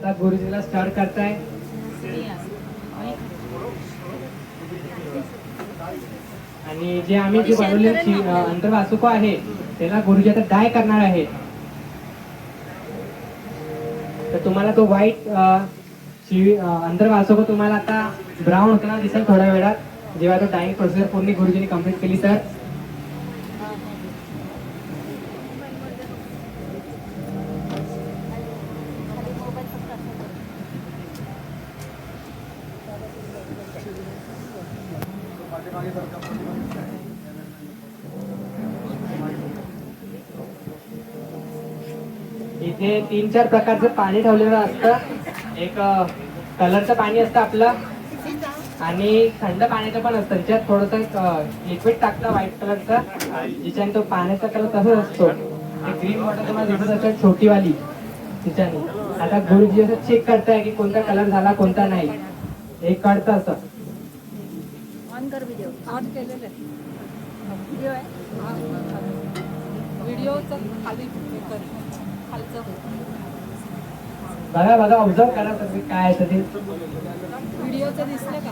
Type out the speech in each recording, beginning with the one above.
आता गुरुजीला स्टार्ट करताय. आणि जे आम्ही जे बनवलेली अंतर्वासुको आहे त्याला गुरुजी आता डाय करणार आहे. तर तुम्हाला तो व्हाईट अंतर्वासुको तुम्हाला आता ब्राऊन होताना दिसेल थोड्या वेळात जेव्हा तो डायिंग प्रोसेस पूर्ण गुरुजीने कंप्लीट केली तर. इथे 3-4 प्रकारचं पाणी ठेवलेलं असतं. एक कलरचं पाणी असतं आपलं आणि थंड पाण्याचं पण असतं. त्याच्यात थोडंसं लिक्विड टाकतं व्हाईट कलरचं जिच्याने तो पाण्याचा कलर तसंच असतो. ग्रीन वॉटर तुम्हाला दिसत असेल छोटीवाली तिच्याने. आता गुरुजी असं चेक करताय की कोणता कलर झाला कोणता नाही हे कळतं असं. ऑन कर व्हिडिओ. ऑन केलेलं आहे. व्हिडिओ आहे. व्हिडिओचं खाली खालचं बघा बघा ऑब्झर्व करा तुम्ही काय आहे ते. व्हिडिओचं दिसलं का?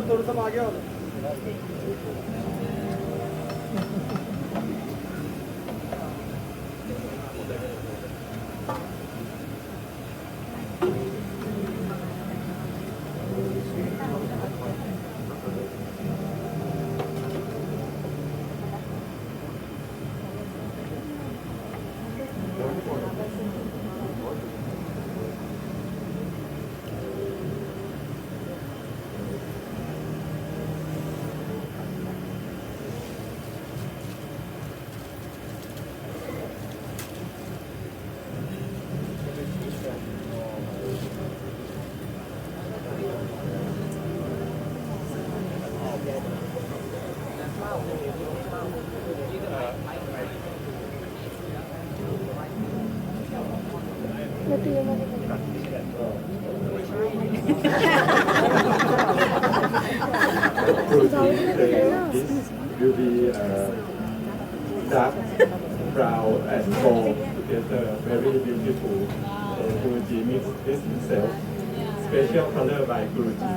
थोडंसं मागे आलं. Will be dark brown and gold together, very beautiful. Guruji mix this himself. Special color by Guruji.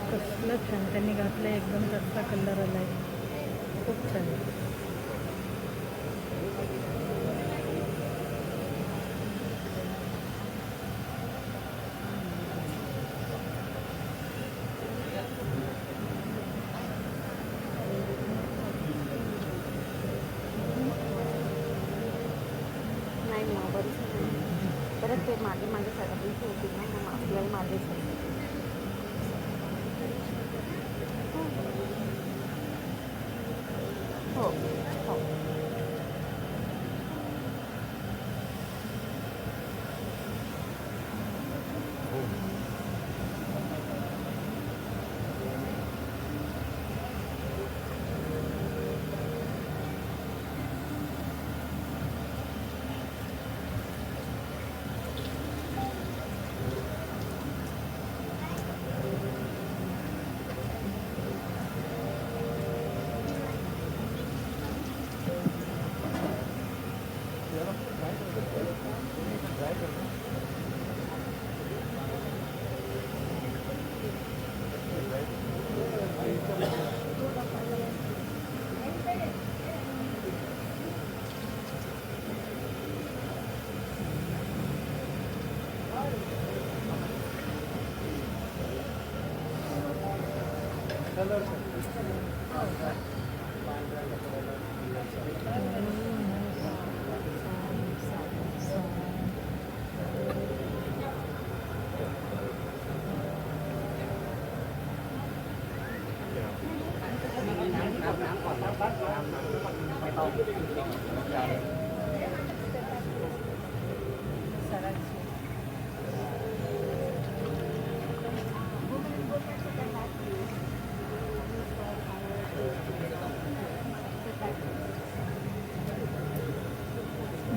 कसलं छान त्यांनी घातलं एकदम तसा कलर आलाय खूप छान. असेल ना बरीच परत ते मागे मागे सगळं होती ना मग आपल्याला मागे हो हो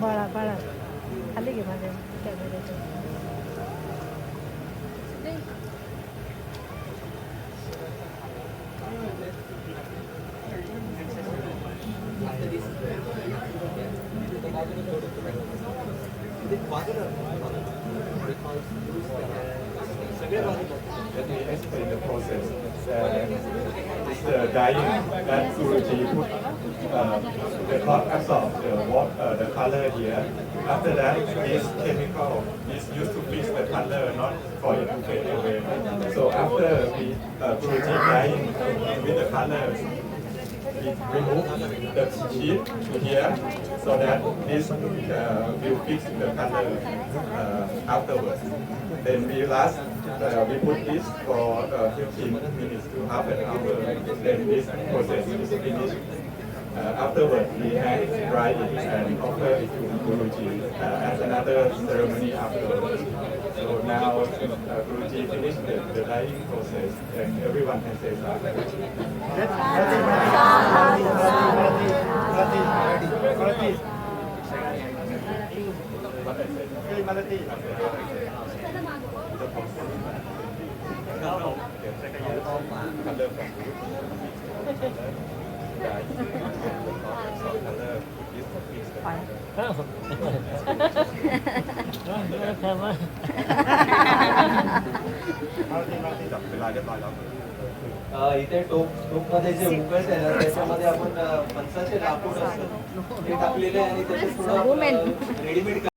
बाळा बाळा खाली घे माझ्या कॅमेऱ्याच्या Let me explain the process. It's the dyeing that Guruji put the absorb the color here. After that, this chemical is used to fix the color, not for it to fade away. So after we Guruji dyeing with the colors, we remove the sheet to here so that this will fix the color afterwards. Then we put this for 15 minutes to half an hour. Then this process is finished. Afterwards, we hang dry it and offer it to Guruji as another ceremony afterwards. So now Guruji finished the dyeing process, and everyone can say इथे टोपमध्ये जे उकळत आहे ना त्याच्यामध्ये आपण पंचाचे लाकूड असतं ते टाकलेले आणि त्याचे थोडं रेडीमेड